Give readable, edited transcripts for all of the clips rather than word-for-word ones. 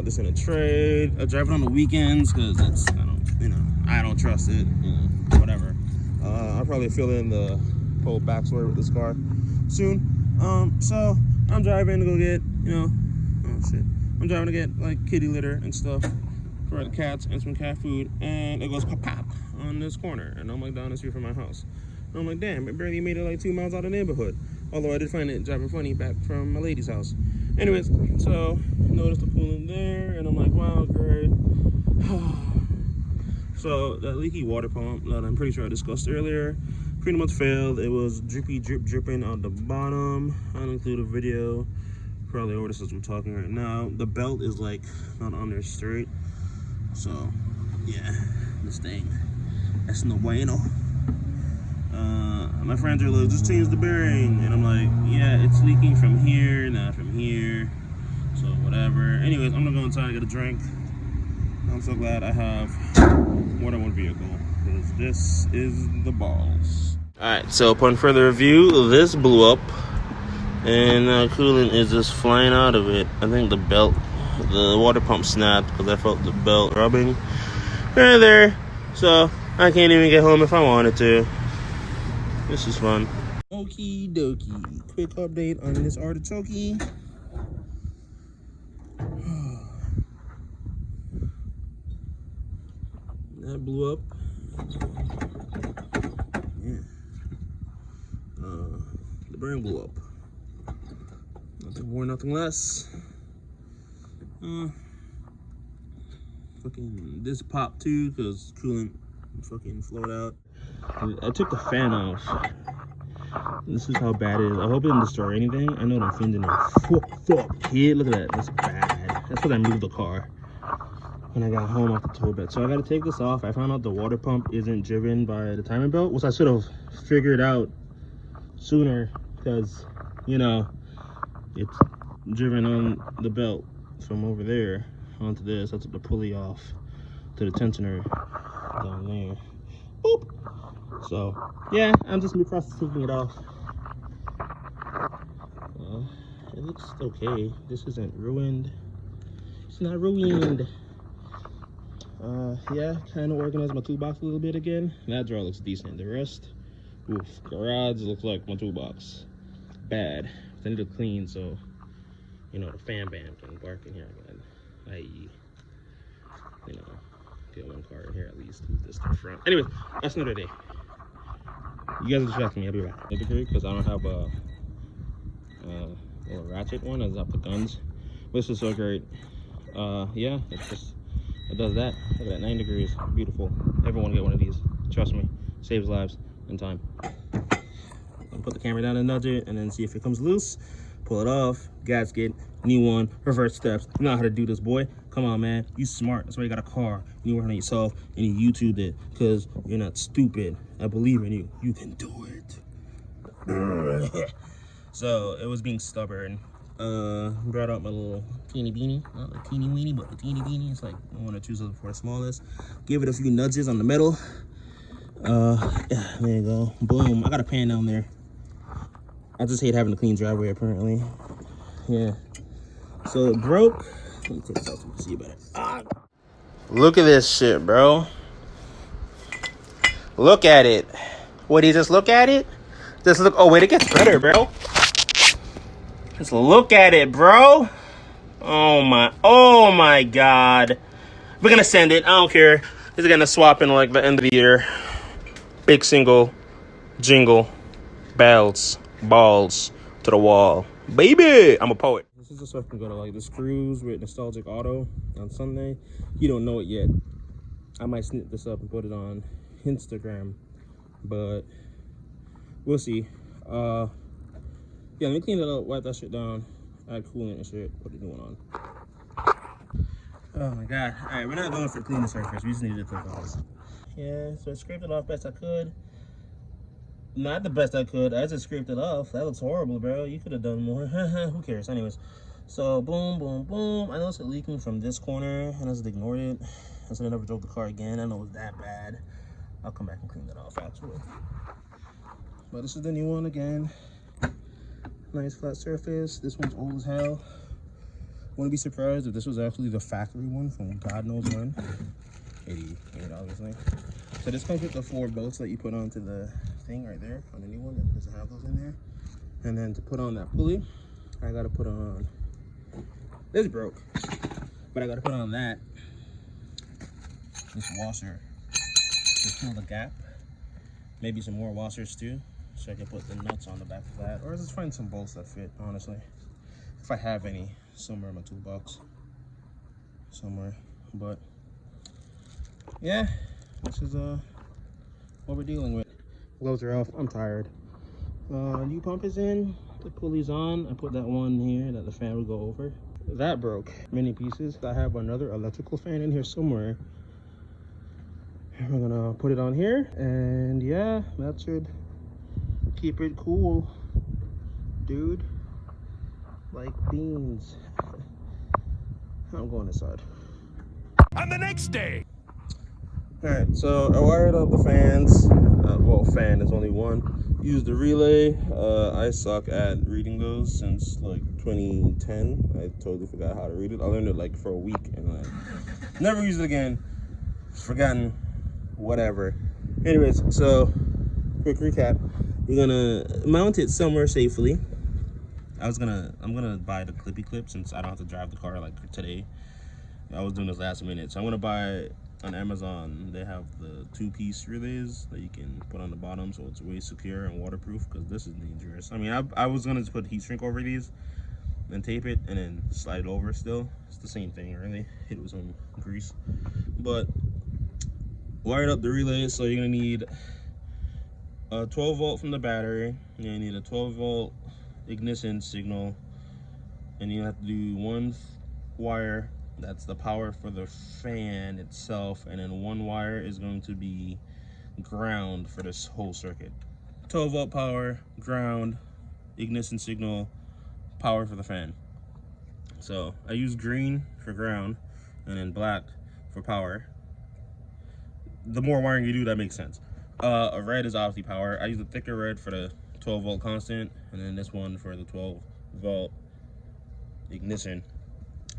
this in a trade. I drive it on the weekends because it's, I don't trust it, whatever. I'll probably fill in the whole backstory with this car soon. So I'm driving to go get, I'm driving to get like kitty litter and stuff for the cats and some cat food, and it goes pop pop on this corner, and I'm like down the street from my house. And I'm like, damn, it barely made it like 2 miles out of the neighborhood. Although I did find it driving funny back from my lady's house. Anyways, so noticed the coolant there, and I'm like, wow, great. So that leaky water pump that I'm pretty sure I discussed earlier pretty much failed. It was dripping on the bottom. I'll include a video probably over this as we're talking right now. The belt is like not on there straight. So yeah, this thing, that's no bueno. My friends are like, just change the bearing, and I'm like, yeah, it's leaking from here, not from here, so whatever. Anyways, I'm gonna go inside and get a drink. I'm so glad I have more than one vehicle, because this is the balls. Alright, so upon further review, this blew up, and coolant is just flying out of it. I think the water pump snapped because I felt the belt rubbing right there, so I can't even get home if I wanted to. This is fun. Okie dokie. Quick update on this artichoke. That blew up. Yeah. The bearing blew up. Nothing more, nothing less. Fucking this popped too because coolant fucking flowed out. I took the fan off. This is how bad it is. I hope it didn't destroy anything. I know the fins in there. Fuck, kid. Look at that. That's bad. That's because I moved the car when I got home off the tow bed. So I got to take this off. I found out the water pump isn't driven by the timing belt, which I should have figured out sooner because, it's driven on the belt from over there onto this. I took the pulley off to the tensioner down there. Boop. So yeah, I'm just in the process of taking it off. It looks okay. This isn't ruined. It's not ruined. Yeah, kind of organized my toolbox a little bit again. That drawer looks decent. The rest, oof, garage looks like my toolbox. Bad. I need to clean so the fan bam can bark in here again. I.e., get one car in here at least. Move this to the front. Anyway, that's another day. You guys are distracting me. I'll be back. Because I don't have a little ratchet one. I just have the guns. This is so great. Yeah, it does that. Look at that, 9 degrees. Beautiful. Everyone get one of these. Trust me, saves lives and time. I'll put the camera down and nudge it, and then see if it comes loose. Pull it off. Gasket. New one. Reverse steps. You know how to do this, boy. Come on, man. You smart. That's why you got a car. You work on it yourself, and you YouTubed it because you're not stupid. I believe in you. You can do it. So it was being stubborn. Brought out my little teeny beanie. Not a teeny weenie, but a teeny beanie. It's like I want to choose it for the smallest. Give it a few nudges on the metal. Yeah, there you go. Boom. I got a pan down there. I just hate having a clean driveway, apparently. Yeah. So it broke. Let me take this out so you can see better. Look at this shit, bro. Look at it. What, you just look at it? Just look. Oh, wait, it gets better, bro. Just look at it, bro. Oh my God. We're gonna send it. I don't care. It's gonna swap in like the end of the year. Big single, jingle, bells, balls to the wall. Baby, I'm a poet. This is the stuff I can go to like the Screws with Nostalgic Auto on Sunday. You don't know it yet. I might snip this up and put it on Instagram, but we'll see. Yeah, let me clean it up, wipe that shit down, add coolant and shit, put the new one on. Oh my God. All right, we're not going for clean the surface. We just needed to take off. Yeah, so I scraped it off best I could. Not the best I could. I just scraped it off. That looks horrible, bro. You could have done more. Who cares? Anyways, so boom, boom, boom. I noticed it leaking from this corner, and I just ignored it. And so I never drove the car again. I know it was that bad. I'll come back and clean that off, actually. But this is the new one again. Nice flat surface. This one's old as hell. Wouldn't be surprised if this was actually the factory one from God knows when. 88, obviously. So this comes with the 4 bolts that you put onto the thing right there on the new one that doesn't have those in there. And then to put on that pulley, I gotta put on, this broke, but I gotta put on this washer to fill the gap. Maybe some more washers too, so I can put the nuts on the back of that, or just find some bolts that fit, honestly. If I have any somewhere in my toolbox, somewhere. But yeah, this is what we're dealing with. Gloves are off, I'm tired. New pump is in, the pulley's on. I put that one here that the fan would go over. That broke, many pieces. I have another electrical fan in here somewhere. We're gonna put it on here, and yeah, that should keep it cool, dude. Like beans. I'm going inside. On the next day. All right, so I wired up the fans. Well, fan, there's only one. Used the relay. I suck at reading those since like 2010. I totally forgot how to read it. I learned it like for a week and like never used it again. Forgotten. Whatever. Anyways, so quick recap. You're gonna mount it somewhere safely. I'm gonna buy the clippy clip since I don't have to drive the car like today. I was doing this last minute, so I'm gonna buy on Amazon. They have the 2-piece relays that you can put on the bottom, so it's way secure and waterproof, because this is dangerous. I mean, I was gonna just put heat shrink over these and tape it and then slide it over. Still, it's the same thing, really. Hit it with some grease. But wired up the relay, so you're gonna need a 12 volt from the battery. You're gonna need a 12 volt ignition signal, and you have to do one wire, that's the power for the fan itself, and then one wire is going to be ground for this whole circuit. 12 volt power, ground, ignition signal, power for the fan. So I use green for ground and then black for power. The more wiring you do, that makes sense. A red is obviously power. I use a thicker red for the 12 volt constant, and then this one for the 12 volt ignition.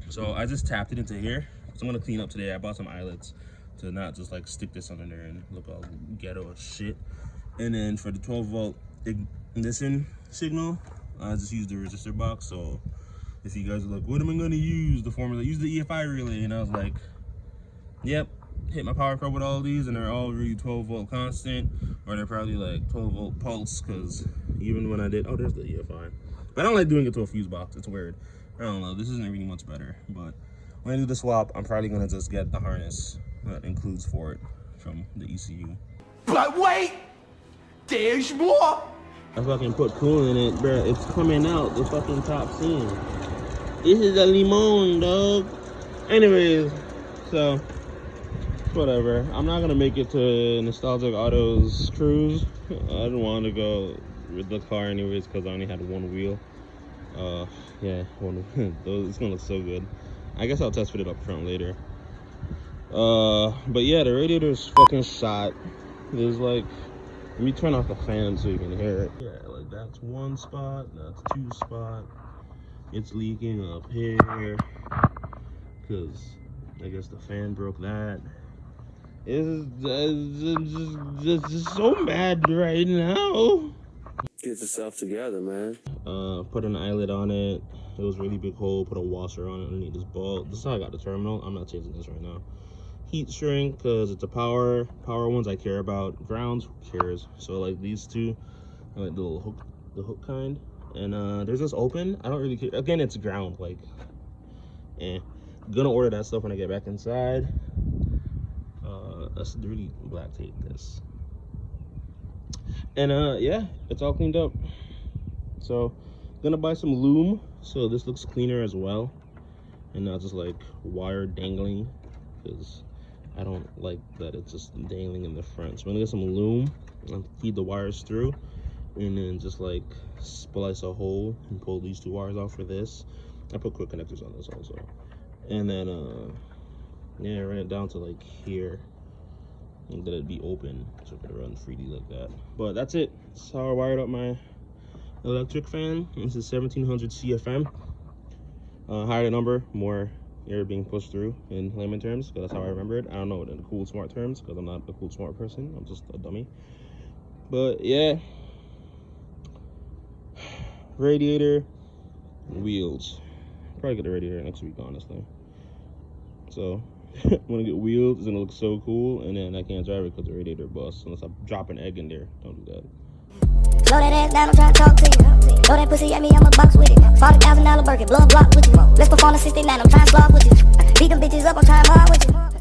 So I just tapped it into here. So I'm gonna clean up today. I bought some eyelets to not just like stick this under there and look all ghetto as shit. And then for the 12 volt ignition signal, I just used the resistor box. So if you guys are like, what am I gonna use? The formula, use the EFI relay. And I was like, yep, hit my power probe with all of these, and they're all really 12 volt constant, or they're probably like 12 volt pulse, because even when I did, oh, there's the EFI. But I don't like doing it to a fuse box, it's weird. I don't know, this isn't really much better. But when I do the swap, I'm probably gonna just get the harness that includes for it from the ECU. But wait, there's more. I fucking put coolant in it, bro. It's coming out the fucking top seam. This is a limon, dog. Anyways, so whatever. I'm not gonna make it to Nostalgic Autos cruise. I didn't want to go with the car anyways because I only had one wheel. Yeah, it's gonna look so good. I guess I'll test fit it up front later. But yeah, the radiator's fucking shot. There's like, let me turn off the fan so you can hear it. Yeah, like that's one spot, that's two spot. It's leaking up here because I guess the fan broke that. It's just so mad right now. Get yourself together, man. Put an eyelet on it. It was a really big hole. Put a washer on it underneath this bolt. This is how I got the terminal. I'm not changing this right now. Heat shrink, because it's a power ones I care about. Grounds, who cares? So like these two, I like the little hook kind. And there's this open. I don't really care. Again, it's ground. Like, I'm gonna order that stuff when I get back inside. Let's really black tape this. And yeah, it's all cleaned up. So gonna buy some loom so this looks cleaner as well, and not just like wire dangling, because I don't like that it's just dangling in the front. So I'm gonna get some loom and feed the wires through, and then just like splice a hole and pull these two wires off for this. I put quick connectors on this also, and then yeah, run it down to like here, and that it'd be open so I could run freely like that. But that's it. That's how I wired up my electric fan. This is 1700 CFM. Higher the number, more air being pushed through in layman terms, because that's how I remember it. I don't know it in the cool smart terms, because I'm not a cool smart person. I'm just a dummy. But yeah, radiator, wheels. Probably get the radiator next week, honestly. So when I get wheels, it's gonna look so cool, and then I can't drive it because the radiator busts unless I drop an egg in there. Don't do that. Slow that ass down, I'm trying to talk to you. Throw that pussy at me, I'm a box with it. $40,000 Birkin, blood block with you. Let's perform the 69, I'm trying to slog with you. Beat them bitches up, I'm trying hard with you.